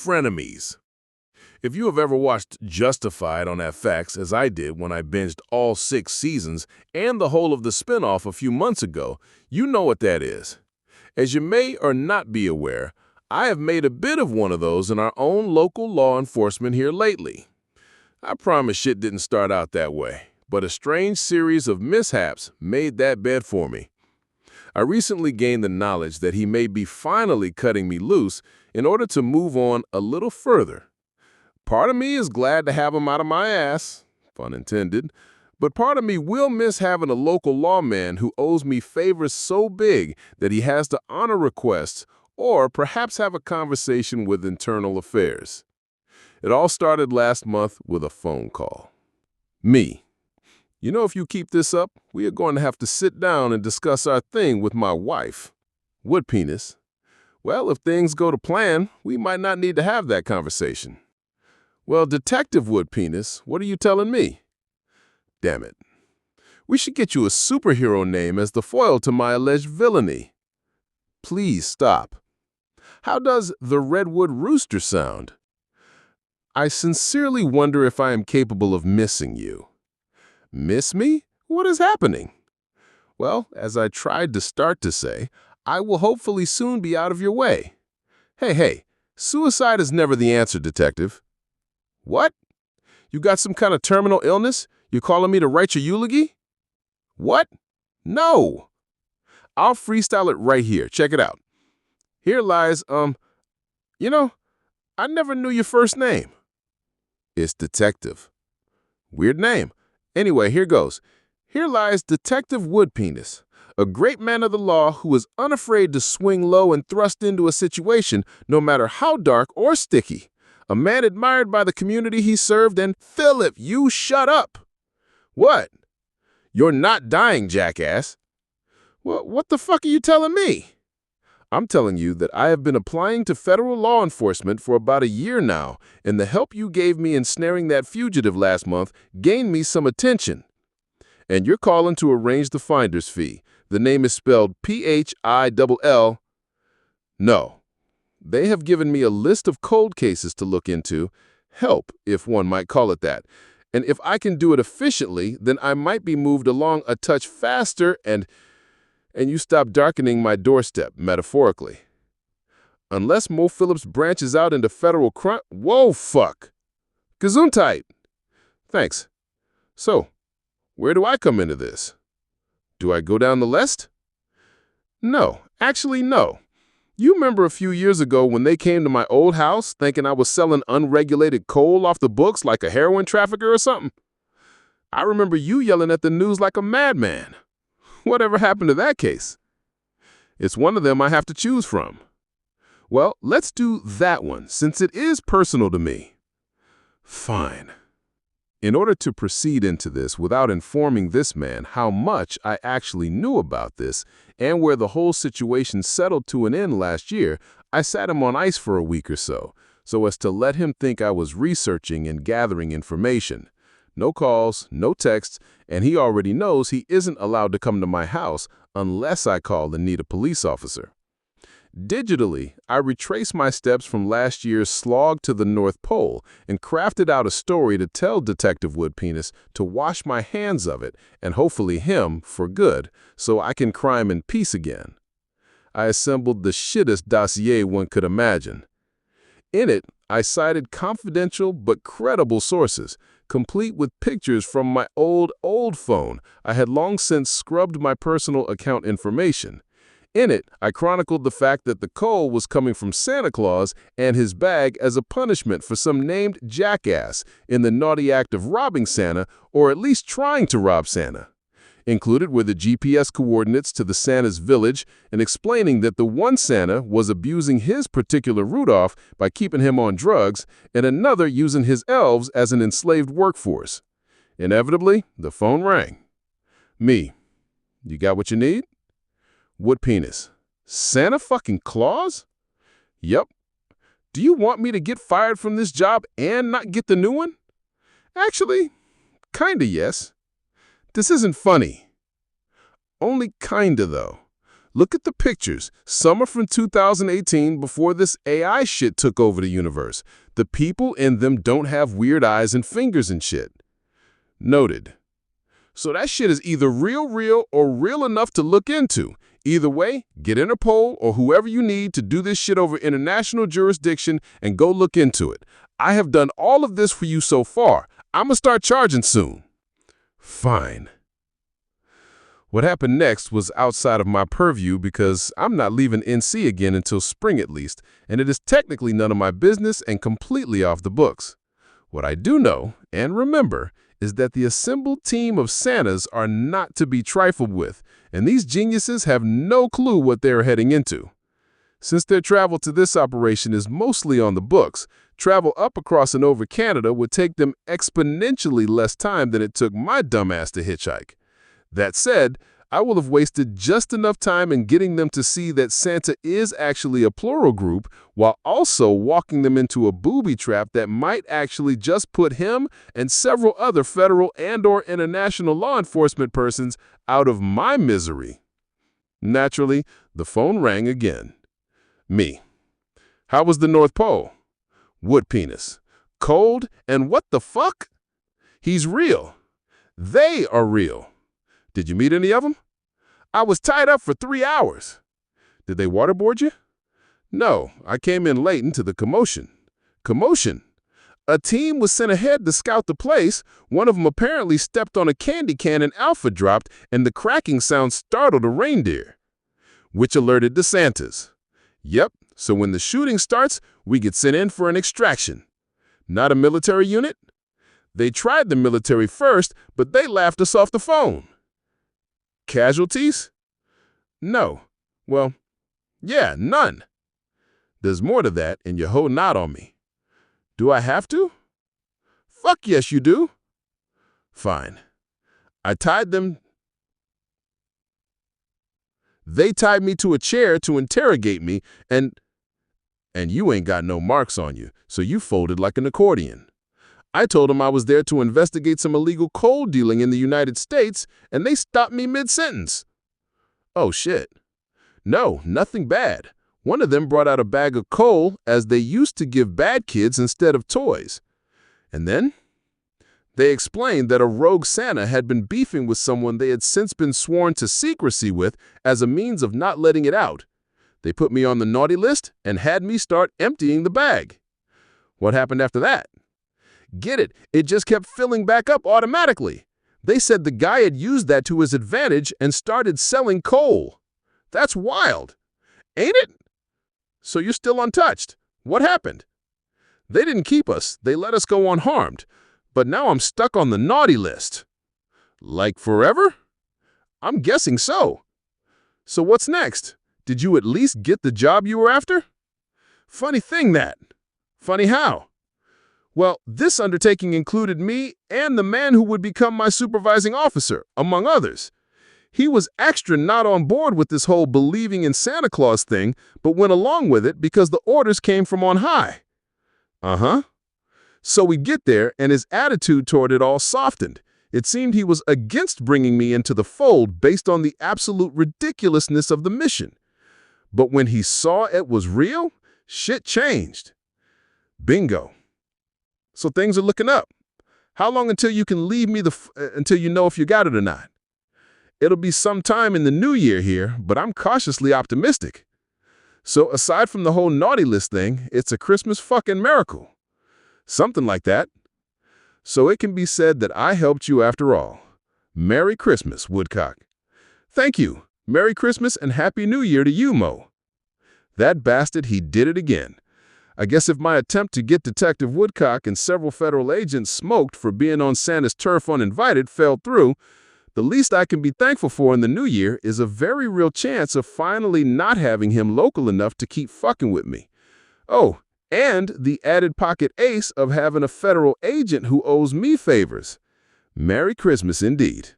frenemies. If you have ever watched Justified on FX, as I did when I binged all 6 seasons and the whole of the spinoff a few months ago, you know what that is. As you may or not be aware, I have made a bit of one of those in our own local law enforcement here lately. I promise shit didn't start out that way, but a strange series of mishaps made that bed for me. I recently gained the knowledge that he may be finally cutting me loose in order to move on a little further. Part of me is glad to have him out of my ass, pun intended, but part of me will miss having a local lawman who owes me favors so big that he has to honor requests or perhaps have a conversation with internal affairs. It all started last month with a phone call. Me. You know, if you keep this up, we are going to have to sit down and discuss our thing with my wife. Woodp. Well, if things go to plan, we might not need to have that conversation. Well, Detective Woodp, what are you telling me? Damn it. We should get you a superhero name as the foil to my alleged villainy. Please stop. How does the Redwood Rooster sound? I sincerely wonder if I am capable of missing you. Miss me? What is happening? Well, as I tried to start to say, I will hopefully soon be out of your way. Hey, suicide is never the answer, Detective. What? You got some kind of terminal illness? You're calling me to write your eulogy? What? No. I'll freestyle it right here. Check it out. Here lies, I never knew your first name. It's Detective. Weird name. Anyway, here goes. Here lies Detective Woodp, a great man of the law who is unafraid to swing low and thrust into a situation no matter how dark or sticky. A man admired by the community he served, and Phlip, you shut up. What? You're not dying, jackass. Well, what the fuck are you telling me? I'm telling you that I have been applying to federal law enforcement for about a year now, and the help you gave me in snaring that fugitive last month gained me some attention. And you're calling to arrange the finder's fee. The name is spelled P-H-I-L-L. No. They have given me a list of cold cases to look into, help, if one might call it that. And if I can do it efficiently, then I might be moved along a touch faster and you stop darkening my doorstep, metaphorically. Unless Mo Phillips branches out into federal crime— Whoa, fuck! Gesundheit! Thanks. So, where do I come into this? Do I go down the list? No, actually no. You remember a few years ago when they came to my old house thinking I was selling unregulated coal off the books like a heroin trafficker or something? I remember you yelling at the news like a madman. Whatever happened to that case? It's one of them I have to choose from. Well, let's do that one, since it is personal to me. Fine. In order to proceed into this without informing this man how much I actually knew about this and where the whole situation settled to an end last year, I sat him on ice for a week or so as to let him think I was researching and gathering information. No calls, no texts, and he already knows he isn't allowed to come to my house unless I call and need a police officer. Digitally, I retraced my steps from last year's slog to the North Pole and crafted out a story to tell Detective Woodp to wash my hands of it, and hopefully him for good, so I can crime in peace again. I assembled the shittest dossier one could imagine. In it, I cited confidential but credible sources, complete with pictures from my old phone. I had long since scrubbed my personal account information. In it, I chronicled the fact that the coal was coming from Santa Claus and his bag as a punishment for some named jackass in the naughty act of robbing Santa, or at least trying to rob Santa. Included were the GPS coordinates to the Santa's village and explaining that the one Santa was abusing his particular Rudolph by keeping him on drugs and another using his elves as an enslaved workforce. Inevitably, the phone rang. Me. You got what you need? Woodp. Santa fucking Claus? Yep. Do you want me to get fired from this job and not get the new one? Actually, kinda yes. This isn't funny. Only kinda, though. Look at the pictures. Some are from 2018, before this AI shit took over the universe. The people in them don't have weird eyes and fingers and shit. Noted. So that shit is either real or real enough to look into. Either way, get Interpol or whoever you need to do this shit over international jurisdiction and go look into it. I have done all of this for you so far. I'm gonna start charging soon. Fine. What happened next was outside of my purview because I'm not leaving NC again until spring at least, and it is technically none of my business and completely off the books. What I do know and remember is that the assembled team of Santas are not to be trifled with, and these geniuses have no clue what they're heading into. Since their travel to this operation is mostly on the books, travel up across and over Canada would take them exponentially less time than it took my dumbass to hitchhike. That said, I will have wasted just enough time in getting them to see that Santa is actually a plural group, while also walking them into a booby trap that might actually just put him and several other federal and/or international law enforcement persons out of my misery. Naturally, the phone rang again. Me. How was the North Pole? Wood penis. Cold, and what the fuck? He's real. They are real. Did you meet any of them? I was tied up for 3 hours. Did they waterboard you? No, I came in late into the commotion. Commotion? A team was sent ahead to scout the place. One of them apparently stepped on a candy can and alpha dropped, and the cracking sound startled a reindeer, which alerted the Santas. Yep, so when the shooting starts, we get sent in for an extraction. Not a military unit? They tried the military first, but they laughed us off the phone. Casualties? No. Well, yeah, none. There's more to that, and you're holding out on me. Do I have to? Fuck yes, you do. Fine. I tied them. They tied me to a chair to interrogate me, and you ain't got no marks on you, so you folded like an accordion. I told them I was there to investigate some illegal coal dealing in the United States, and they stopped me mid-sentence. Oh, shit. No, nothing bad. One of them brought out a bag of coal, as they used to give bad kids instead of toys. And then they explained that a rogue Santa had been beefing with someone they had since been sworn to secrecy with as a means of not letting it out. They put me on the naughty list and had me start emptying the bag. What happened after that? Get it, it just kept filling back up automatically. They said the guy had used that to his advantage and started selling coal. That's wild, ain't it? So you're still untouched. What happened? They didn't keep us. They let us go unharmed. But now I'm stuck on the naughty list. Like forever? I'm guessing so. So what's next? Did you at least get the job you were after? Funny thing that. Funny how? Well, this undertaking included me and the man who would become my supervising officer, among others. He was extra not on board with this whole believing in Santa Claus thing, but went along with it because the orders came from on high. Uh-huh. So we get there, and his attitude toward it all softened. It seemed he was against bringing me into the fold based on the absolute ridiculousness of the mission. But when he saw it was real, shit changed. Bingo. So things are looking up. How long until you can leave me until you know if you got it or not? It'll be sometime in the new year here, but I'm cautiously optimistic. So aside from the whole naughty list thing, it's a Christmas fucking miracle. Something like that. So it can be said that I helped you after all. Merry Christmas, Woodcock. Thank you. Merry Christmas and Happy New Year to you, Mo. That bastard, he did it again. I guess if my attempt to get Detective Woodcock and several federal agents smoked for being on Santa's turf uninvited fell through, the least I can be thankful for in the new year is a very real chance of finally not having him local enough to keep fucking with me. Oh, and the added pocket ace of having a federal agent who owes me favors. Merry Christmas indeed.